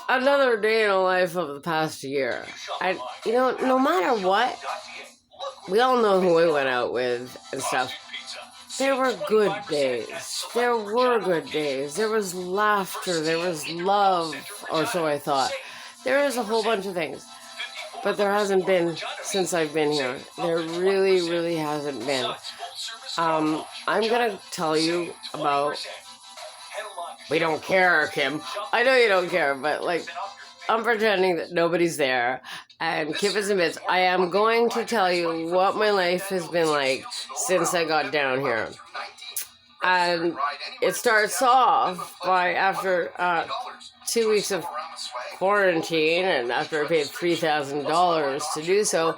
another day in the life of the past year. And, no matter what, we all know who we went out with and stuff. There were good days. There were good days. There was laughter. There was love, or so I thought. There is a whole bunch of things. But there hasn't been since I've been here. There really, really hasn't been. I'm going to tell you about... We don't care, Kim. I know you don't care, but, I'm pretending that nobody's there. And Kip is in bits. I am going to tell you what my life has been like since I got down here. And it starts off by after 2 weeks of quarantine, and after I paid $3,000 to do so,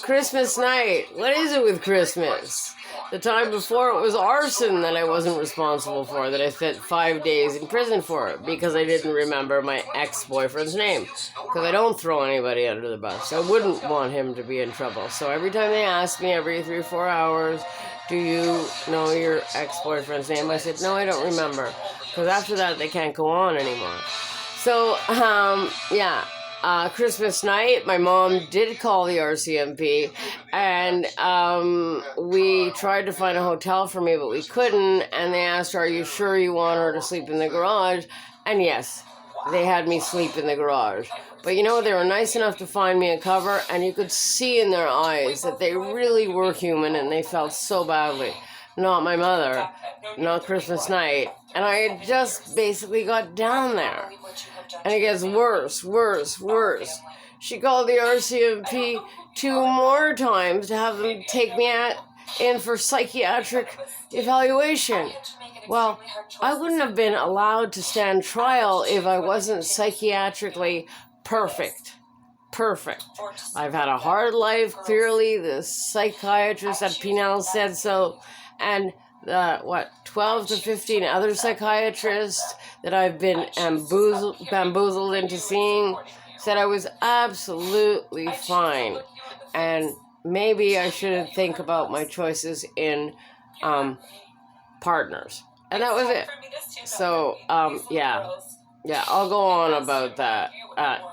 Christmas night. What is it with Christmas? The time before, it was arson that I wasn't responsible for, that I spent 5 days in prison for, because I didn't remember my ex-boyfriend's name. Because I don't throw anybody under the bus. I wouldn't want him to be in trouble. So every time they ask me, every 3 or 4 hours, do you know your ex-boyfriend's name? I said, no, I don't remember. Because after that, they can't go on anymore. So, Christmas night, my mom did call the RCMP, and we tried to find a hotel for me, but we couldn't, and they asked, are you sure you want her to sleep in the garage? And yes, they had me sleep in the garage. But they were nice enough to find me a cover, and you could see in their eyes that they really were human, and they felt so badly. Not my mother, not Christmas night, and I had just basically got down there. And it gets worse, worse, worse. She called the RCMP 2 more times to have them take me in for psychiatric evaluation. Well, I wouldn't have been allowed to stand trial if I wasn't psychiatrically perfect. I've had a hard life, clearly. The psychiatrist at Pinel said so. And 12 to 15 other psychiatrists that I've been bamboozled into seeing said I was absolutely fine. And maybe I should think about my choices in partners. And that was it. So, I'll go on about that.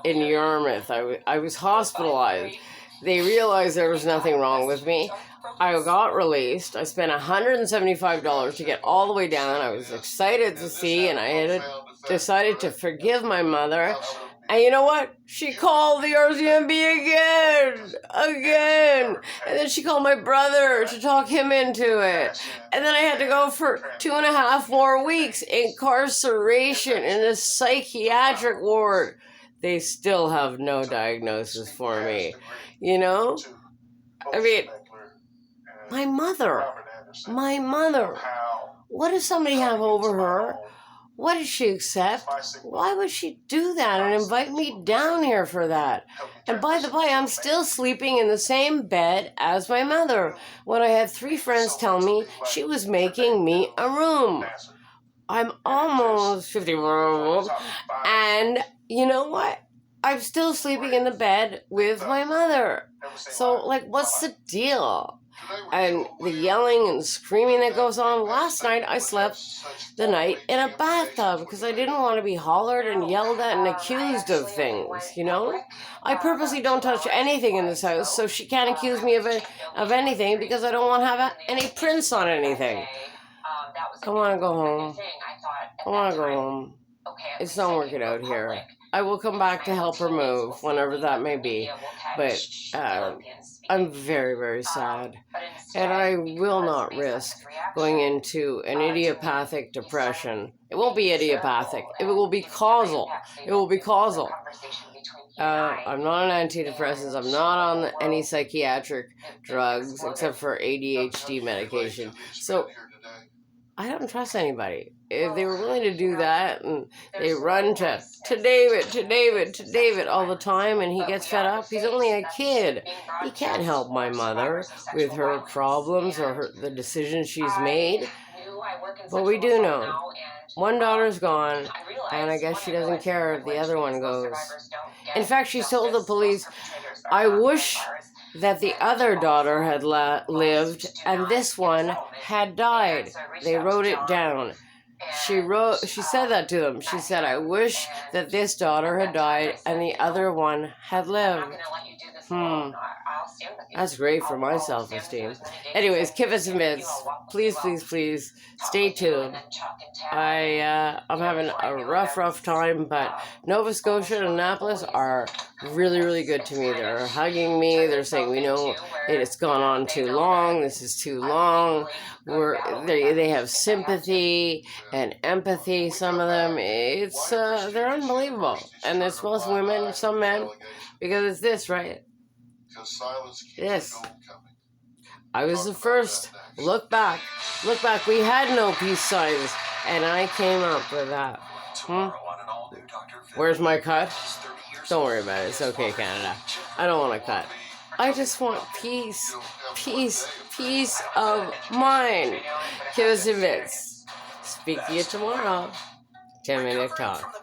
In Yarmouth, I was hospitalized. They realized there was nothing wrong with me. I got released. I spent $175 to get all the way down. I was excited to see, and I had decided to forgive my mother. And you know what? She called the RCMP again. And then she called my brother to talk him into it. And then I had to go for 2.5 more weeks incarceration in a psychiatric ward. They still have no diagnosis for me. I mean, my mother. What does somebody have over her? What did she accept? Why would she do that and invite me down here for that? And by the way, I'm still sleeping in the same bed as my mother when I had 3 friends tell me she was making me a room. I'm almost 50 years old, and you know what? I'm still sleeping in the bed with my mother. So, what's the deal? And the yelling and screaming that goes on. Last night, I slept the night in a bathtub because I didn't want to be hollered and yelled at and accused of things, I purposely don't touch anything in this house, so she can't accuse me of anything because I don't want to have any prints on anything. I want to go home. It's not working out here. I will come back to help her move, whenever that may be. But I'm very, very sad. And I will not risk going into an idiopathic depression. It won't be idiopathic. It will be causal. I'm not on antidepressants. I'm not on any psychiatric drugs, except for ADHD medication. So I don't trust anybody. If they were willing to do that, and they run to David all the time, and he gets fed up, he's only a kid. He can't help my mother with her problems or the decisions she's made. But we do know. One daughter's gone, and I guess she doesn't care if the other one goes. In fact, she told the police, I wish that the other daughter had lived and this one had died. They wrote it down. She said that to them. She said, I wish that this daughter had died and the other one had lived. That's great for my self-esteem. Anyways, Kivas and Vince, please, please, please stay tuned. I'm having a rough time, but Nova Scotia and Annapolis are really, really good to me. They're hugging me. They're saying, we know it's gone on too long. This is too long. They have sympathy and empathy. Some of them, they're unbelievable. And there's both women, some men, because it's this, right? Yes. I was the first. Look back. We had no peace signs, and I came up with that. Where's my cut? Don't worry about it. It's okay, Canada. I don't want to cut. I just want peace of mind. Kivas and Vince. Speak to you tomorrow. 10-minute talk.